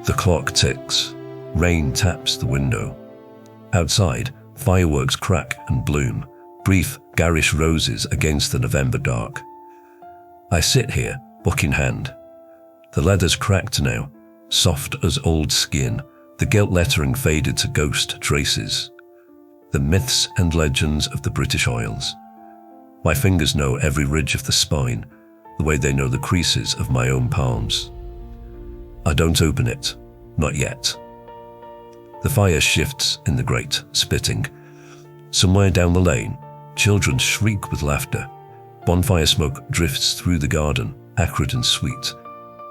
The clock ticks. Rain taps the window. Outside, fireworks crack and bloom, brief, garish roses against the November dark. I sit here, book in hand. The leather's cracked now, soft as old skin, the gilt lettering faded to ghost traces. The myths and legends of the British Isles. My fingers know every ridge of the spine, the way they know the creases of my own palms. I don't open it, not yet. The fire shifts in the grate, spitting. Somewhere down the lane, children shriek with laughter. Bonfire smoke drifts through the garden, acrid and sweet,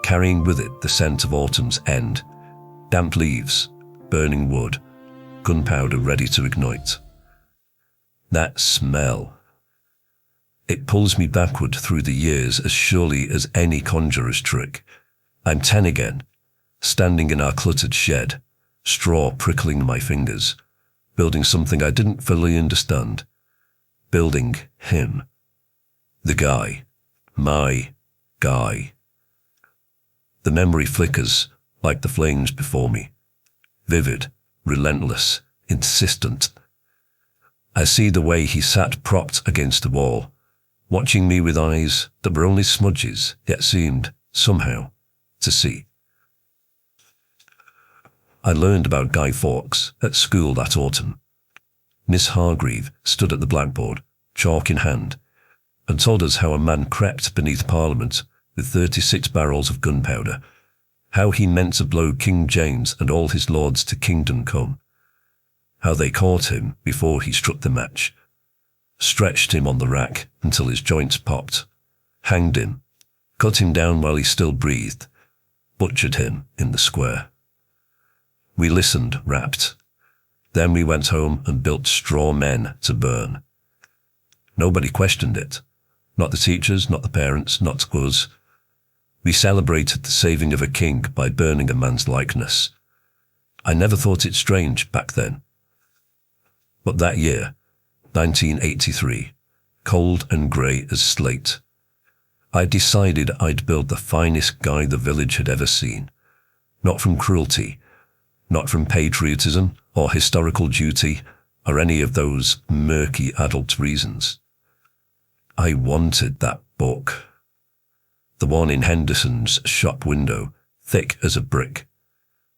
carrying with it the scent of autumn's end. Damp leaves, burning wood, gunpowder ready to ignite. That smell. It pulls me backward through the years as surely as any conjurer's trick. I'm 10 again, standing in our cluttered shed, straw prickling my fingers, building something I didn't fully understand. Building him. The guy. My guy. The memory flickers like the flames before me. Vivid, relentless, insistent. I see the way he sat propped against the wall, watching me with eyes that were only smudges, yet seemed, somehow, to see. I learned about Guy Fawkes at school that autumn. Miss Hargreave stood at the blackboard, chalk in hand, and told us how a man crept beneath Parliament with 36 barrels of gunpowder, how he meant to blow King James and all his lords to kingdom come, how they caught him before he struck the match, stretched him on the rack until his joints popped, hanged him, cut him down while he still breathed, butchered him in the square. We listened, rapt. Then we went home and built straw men to burn. Nobody questioned it. Not the teachers, not the parents, not us. We celebrated the saving of a king by burning a man's likeness. I never thought it strange back then. But that year, 1983, cold and grey as slate, I decided I'd build the finest guy the village had ever seen. Not from cruelty, not from patriotism or historical duty or any of those murky adult reasons. I wanted that book. The one in Henderson's shop window, thick as a brick,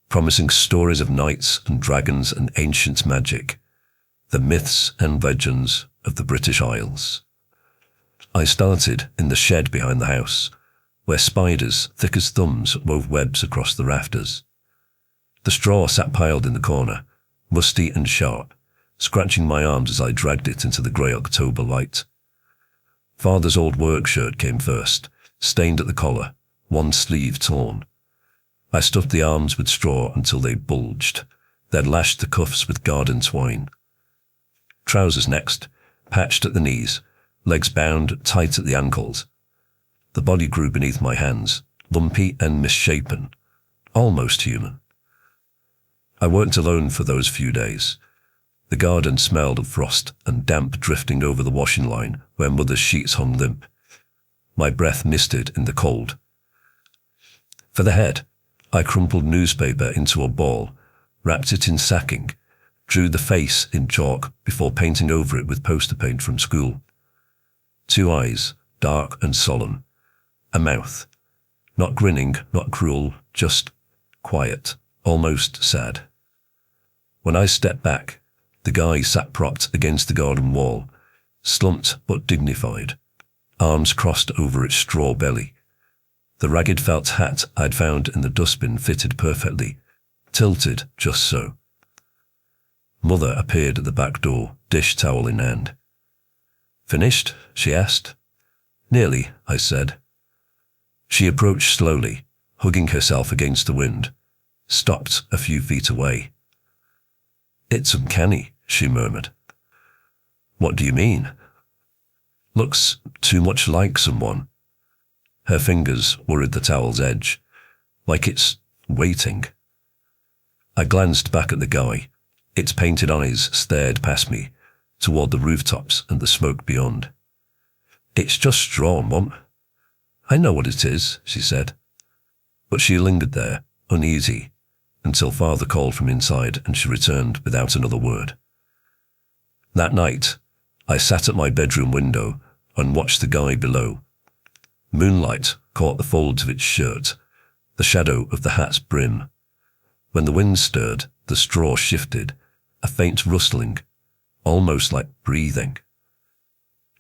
promising stories of knights and dragons and ancient magic, the myths and legends of the British Isles. I started in the shed behind the house, where spiders, thick as thumbs, wove webs across the rafters. The straw sat piled in the corner, musty and sharp, scratching my arms as I dragged it into the grey October light. Father's old work shirt came first, stained at the collar, one sleeve torn. I stuffed the arms with straw until they bulged, then lashed the cuffs with garden twine. Trousers next, patched at the knees, legs bound tight at the ankles. The body grew beneath my hands, lumpy and misshapen, almost human. I worked alone for those few days. The garden smelled of frost and damp drifting over the washing line where Mother's sheets hung limp. My breath misted in the cold. For the head, I crumpled newspaper into a ball, wrapped it in sacking, drew the face in chalk before painting over it with poster paint from school. 2 eyes, dark and solemn. A mouth. Not grinning, not cruel, just quiet, almost sad. When I stepped back, the guy sat propped against the garden wall, slumped but dignified, arms crossed over its straw belly. The ragged felt hat I'd found in the dustbin fitted perfectly, tilted just so. Mother appeared at the back door, dish towel in hand. "Finished?" she asked. "Nearly," I said. She approached slowly, hugging herself against the wind, stopped a few feet away. "It's uncanny," she murmured. "What do you mean?" Looks too much like someone. Her fingers worried the towel's edge, like it's waiting. I glanced back at the guy. Its painted eyes stared past me, toward the rooftops and the smoke beyond. It's just straw, Mum. I know what it is, she said. But she lingered there, uneasy, until Father called from inside and she returned without another word. That night, I sat at my bedroom window and watched the guy below. Moonlight caught the folds of its shirt, the shadow of the hat's brim. When the wind stirred, the straw shifted, a faint rustling, almost like breathing.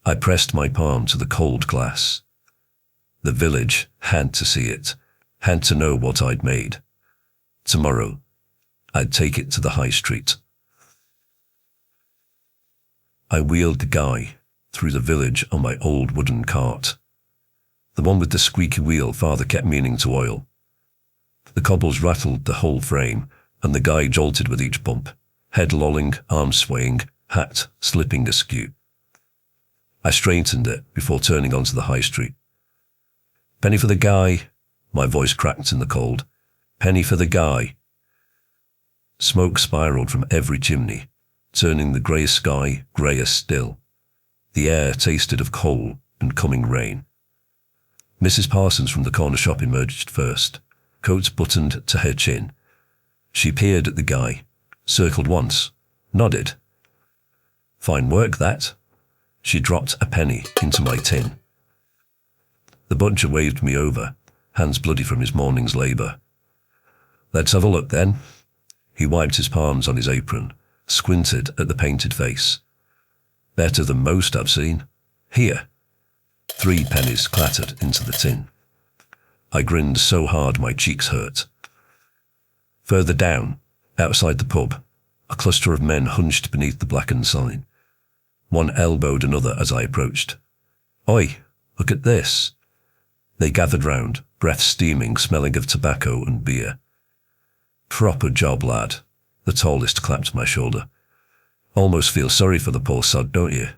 I pressed my palm to the cold glass. The village had to see it, had to know what I'd made. Tomorrow, I'd take it to the high street. I wheeled the Guy through the village on my old wooden cart, the one with the squeaky wheel Father kept meaning to oil. The cobbles rattled the whole frame, and the Guy jolted with each bump, head lolling, arms swaying, hat slipping askew. I straightened it before turning onto the high street. Penny for the Guy, my voice cracked in the cold. Penny for the Guy. Smoke spiraled from every chimney, turning the grey sky greyer still. The air tasted of coal and coming rain. Mrs. Parsons from the corner shop emerged first, coat buttoned to her chin. She peered at the Guy, circled once, nodded. Fine work, that. She dropped a penny into my tin. The butcher waved me over, hands bloody from his morning's labour. Let's have a look then. He wiped his palms on his apron, squinted at the painted face. Better than most I've seen. Here. 3 pennies clattered into the tin. I grinned so hard my cheeks hurt. Further down, outside the pub, a cluster of men hunched beneath the blackened sign. One elbowed another as I approached. Oi, look at this. They gathered round, breath steaming, smelling of tobacco and beer. Proper job, lad. The tallest clapped my shoulder. Almost feel sorry for the poor sod, don't you?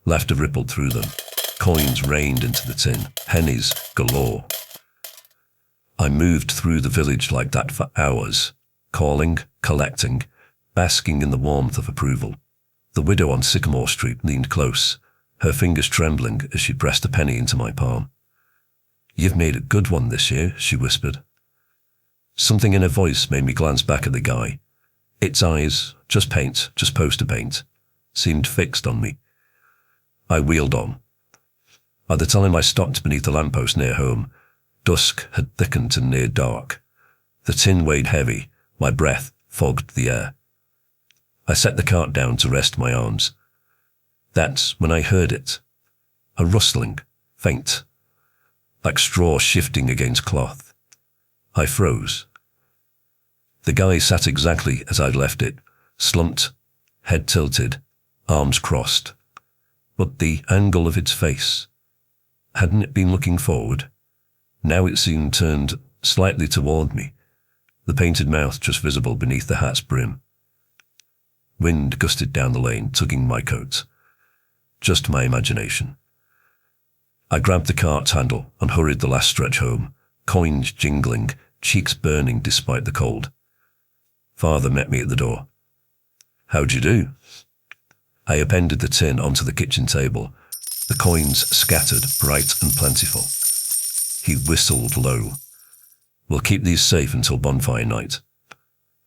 Laughter rippled through them. Coins rained into the tin, pennies galore. I moved through the village like that for hours, calling, collecting, basking in the warmth of approval. The widow on Sycamore Street leaned close, her fingers trembling as she pressed a penny into my palm. You've made a good one this year, she whispered. Something in her voice made me glance back at the Guy. Its eyes, just paint, just poster paint, seemed fixed on me. I wheeled on. By the time I stopped beneath the lamppost near home, dusk had thickened to near dark. The tin weighed heavy, my breath fogged the air. I set the cart down to rest my arms. That's when I heard it. A rustling, faint, like straw shifting against cloth. I froze. The Guy sat exactly as I'd left it, slumped, head tilted, arms crossed. But the angle of its face, hadn't it been looking forward? Now it seemed turned slightly toward me, the painted mouth just visible beneath the hat's brim. Wind gusted down the lane, tugging my coat. Just my imagination. I grabbed the cart's handle and hurried the last stretch home, coins jingling, cheeks burning despite the cold. Father met me at the door. How'd you do? I appended the tin onto the kitchen table, the coins scattered, bright and plentiful. He whistled low. We'll keep these safe until Bonfire Night.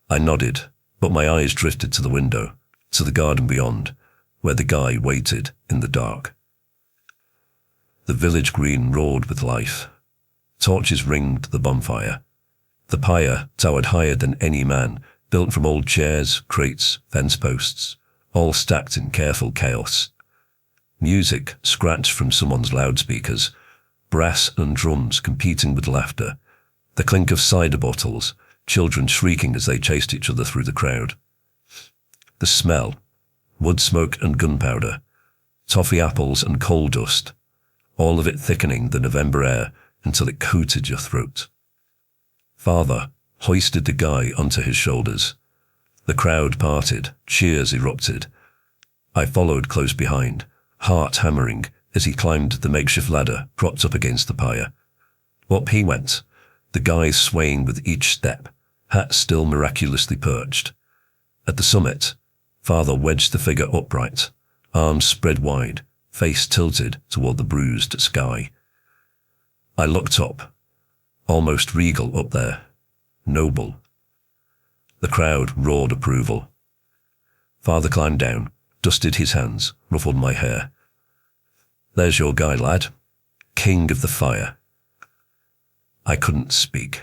I nodded, but my eyes drifted to the window, to the garden beyond, where the Guy waited in the dark. The village green roared with life. Torches ringed the bonfire. The pyre towered higher than any man, built from old chairs, crates, fence posts, all stacked in careful chaos. Music scratched from someone's loudspeakers, brass and drums competing with laughter, the clink of cider bottles, children shrieking as they chased each other through the crowd. The smell, wood smoke and gunpowder, toffee apples and coal dust, all of it thickening the November air until it coated your throat. Father hoisted the Guy onto his shoulders. The crowd parted, cheers erupted. I followed close behind, heart hammering, as he climbed the makeshift ladder propped up against the pyre. Up he went, the guy swaying with each step, hat still miraculously perched. At the summit, Father wedged the figure upright, arms spread wide, face tilted toward the bruised sky. I looked up, almost regal up there, noble. The crowd roared approval. Father climbed down, dusted his hands, ruffled my hair. There's your guy, lad. King of the fire. I couldn't speak.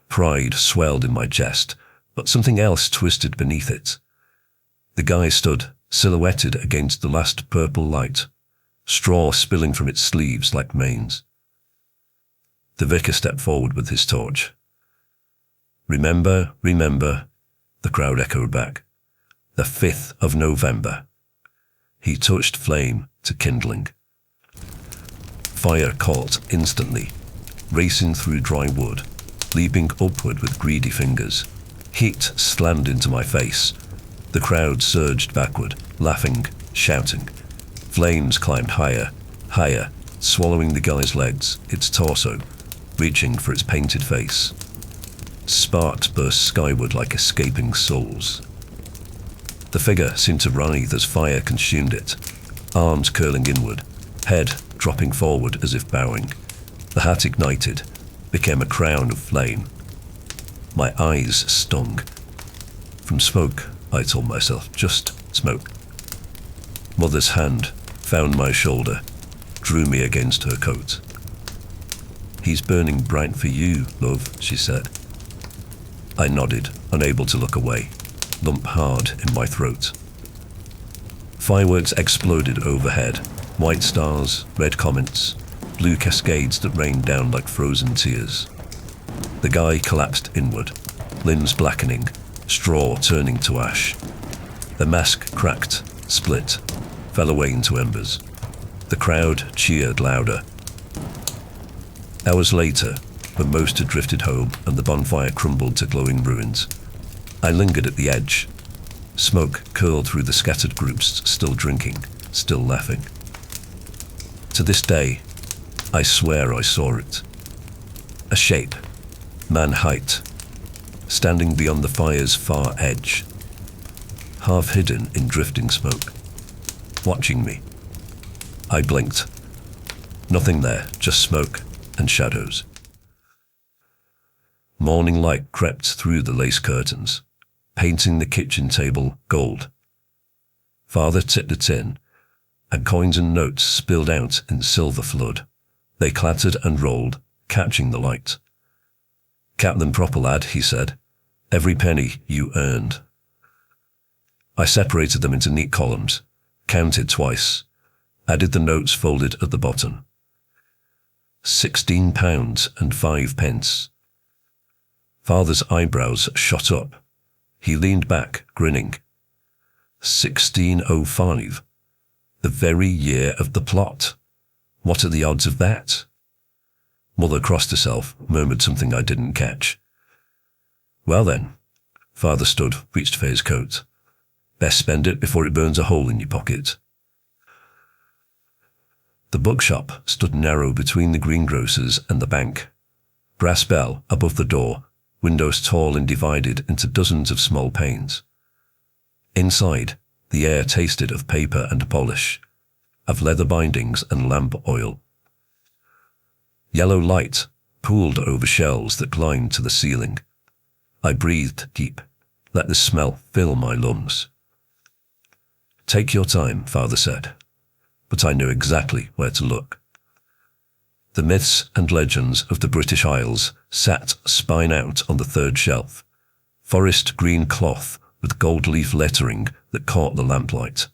Pride swelled in my chest, but something else twisted beneath it. The guy stood, silhouetted against the last purple light, straw spilling from its sleeves like manes. The vicar stepped forward with his torch. Remember, remember, the crowd echoed back. The 5th of November. He touched flame to kindling. Fire caught instantly, racing through dry wood, leaping upward with greedy fingers. Heat slammed into my face. The crowd surged backward, laughing, shouting. Flames climbed higher, higher, swallowing the guy's legs, its torso, reaching for its painted face. Sparks burst skyward like escaping souls. The figure seemed to writhe as fire consumed it, arms curling inward, head dropping forward as if bowing. The hat ignited, became a crown of flame. My eyes stung. From smoke, I told myself, just smoke. Mother's hand found my shoulder, drew me against her coat. He's burning bright for you, love, she said. I nodded, unable to look away, lump hard in my throat. Fireworks exploded overhead, white stars, red comets, blue cascades that rained down like frozen tears. The guy collapsed inward, limbs blackening, straw turning to ash. The mask cracked, split, fell away into embers. The crowd cheered louder. Hours later, when most had drifted home and the bonfire crumbled to glowing ruins, I lingered at the edge. Smoke curled through the scattered groups, still drinking, still laughing. To this day, I swear I saw it. A shape, man-height, standing beyond the fire's far edge, half hidden in drifting smoke, watching me. I blinked. Nothing there, just smoke and shadows. Morning light crept through the lace curtains, painting the kitchen table gold. Father tipped a tin, and coins and notes spilled out in silver flood. They clattered and rolled, catching the light. Count them proper, lad, he said. Every penny you earned. I separated them into neat columns, counted twice, added the notes folded at the bottom. £16.05. Father's eyebrows shot up. He leaned back, grinning. 1605. The very year of the plot. What are the odds of that? Mother crossed herself, murmured something I didn't catch. Well then. Father stood, reached for his coat. Best spend it before it burns a hole in your pocket. The bookshop stood narrow between the greengrocer's and the bank. Brass bell above the door, windows tall and divided into dozens of small panes. Inside, the air tasted of paper and polish, of leather bindings and lamp oil. Yellow light pooled over shelves that climbed to the ceiling. I breathed deep, let the smell fill my lungs. Take your time, Father said, but I knew exactly where to look. The myths and legends of the British Isles sat spine out on the third shelf, forest green cloth with gold leaf lettering that caught the lamplight.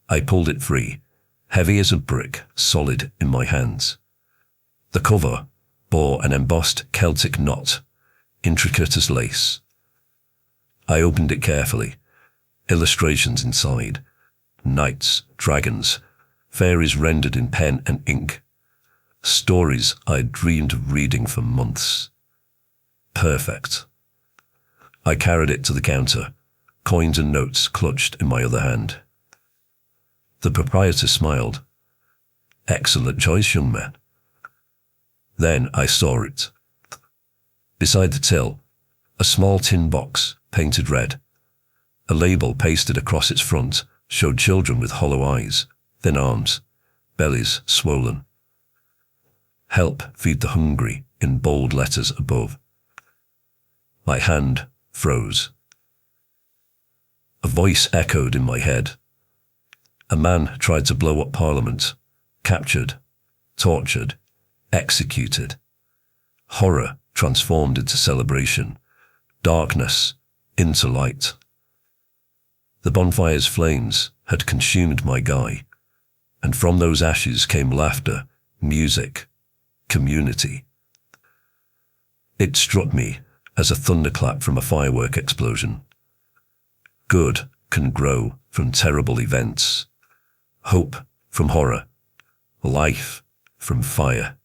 I pulled it free, heavy as a brick, solid in my hands. The cover bore an embossed Celtic knot, intricate as lace. I opened it carefully. Illustrations inside. Knights, dragons, fairies rendered in pen and ink. Stories I'd dreamed of reading for months. Perfect. I carried it to the counter, coins and notes clutched in my other hand. The proprietor smiled. Excellent choice, young man. Then I saw it. Beside the till, a small tin box, painted red. A label pasted across its front showed children with hollow eyes, thin arms, bellies swollen. Help feed the hungry in bold letters above. My hand froze. A voice echoed in my head. A man tried to blow up Parliament, captured, tortured, executed. Horror transformed into celebration, darkness into light. The bonfire's flames had consumed my Guy, and from those ashes came laughter, music, community. It struck me as a thunderclap from a firework explosion. Good can grow from terrible events. Hope from horror. Life from fire.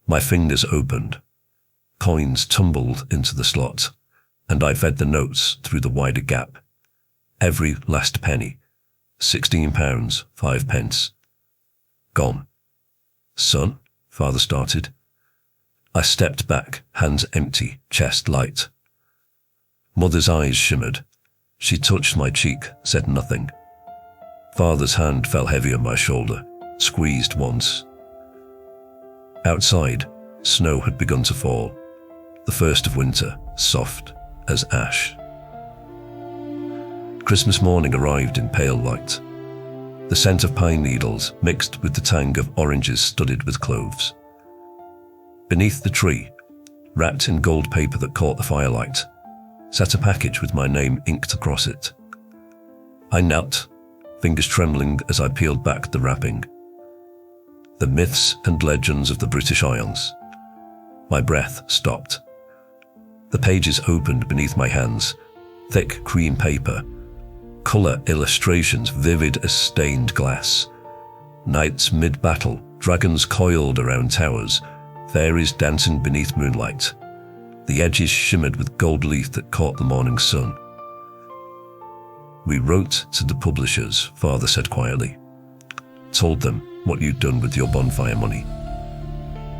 My fingers opened. Coins tumbled into the slot, and I fed the notes through the wider gap. Every last penny. £16, 5 pence. Gone. Son, Father started. I stepped back, hands empty, chest light. Mother's eyes shimmered. She touched my cheek, said nothing. Father's hand fell heavy on my shoulder, squeezed once. Outside, snow had begun to fall, the first of winter, soft as ash. Christmas morning arrived in pale light. The scent of pine needles mixed with the tang of oranges studded with cloves. Beneath the tree, wrapped in gold paper that caught the firelight, sat a package with my name inked across it. I knelt, fingers trembling as I peeled back the wrapping. The myths and legends of the British Isles. My breath stopped. The pages opened beneath my hands, thick cream paper, colour illustrations vivid as stained glass. Knights mid-battle, dragons coiled around towers, fairies dancing beneath moonlight. The edges shimmered with gold leaf that caught the morning sun. We wrote to the publishers, Father said quietly. Told them what you'd done with your bonfire money.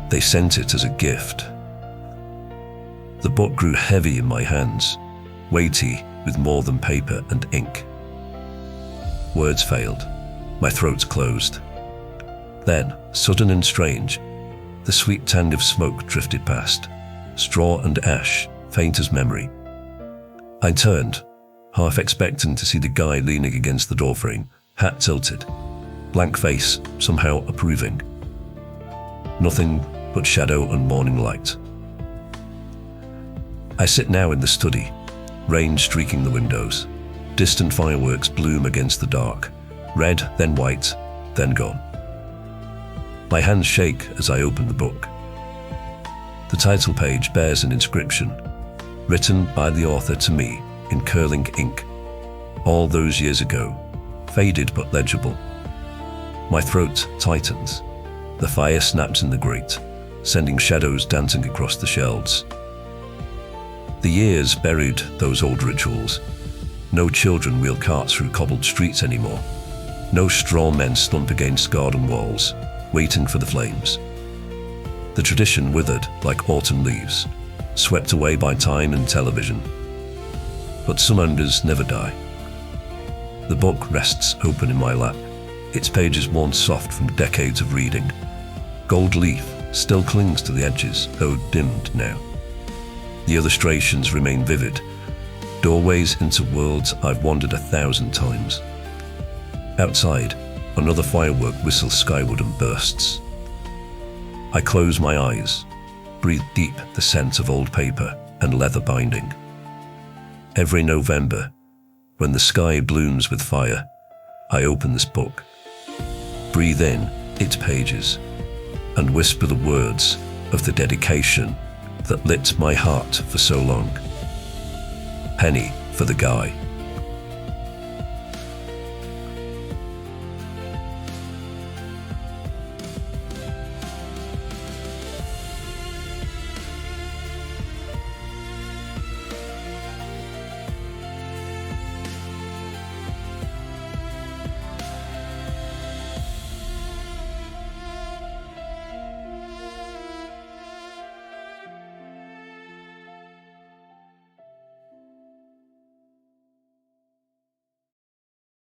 They sent it as a gift. The book grew heavy in my hands, weighty with more than paper and ink. Words failed. My throat closed. Then, sudden and strange, the sweet tang of smoke drifted past, straw and ash, faint as memory. I turned, half expecting to see the Guy leaning against the doorframe, hat tilted, blank face, somehow approving. Nothing but shadow and morning light. I sit now in the study, rain streaking the windows. Distant fireworks bloom against the dark, red, then white, then gone. My hands shake as I open the book. The title page bears an inscription, written by the author to me in curling ink, all those years ago, faded but legible. My throat tightens. The fire snaps in the grate, sending shadows dancing across the shelves. The years buried those old rituals. No children wheel carts through cobbled streets anymore. No straw men slump against garden walls, waiting for the flames. The tradition withered like autumn leaves, swept away by time and television. But some owners never die. The book rests open in my lap, its pages worn soft from decades of reading. Gold leaf still clings to the edges, though dimmed now. The illustrations remain vivid, doorways into worlds I've wandered 1,000 times. Outside, another firework whistles skyward and bursts. I close my eyes, breathe deep the scent of old paper and leather binding. Every November, when the sky blooms with fire, I open this book, breathe in its pages, and whisper the words of the dedication that lit my heart for so long. Penny for the Guy.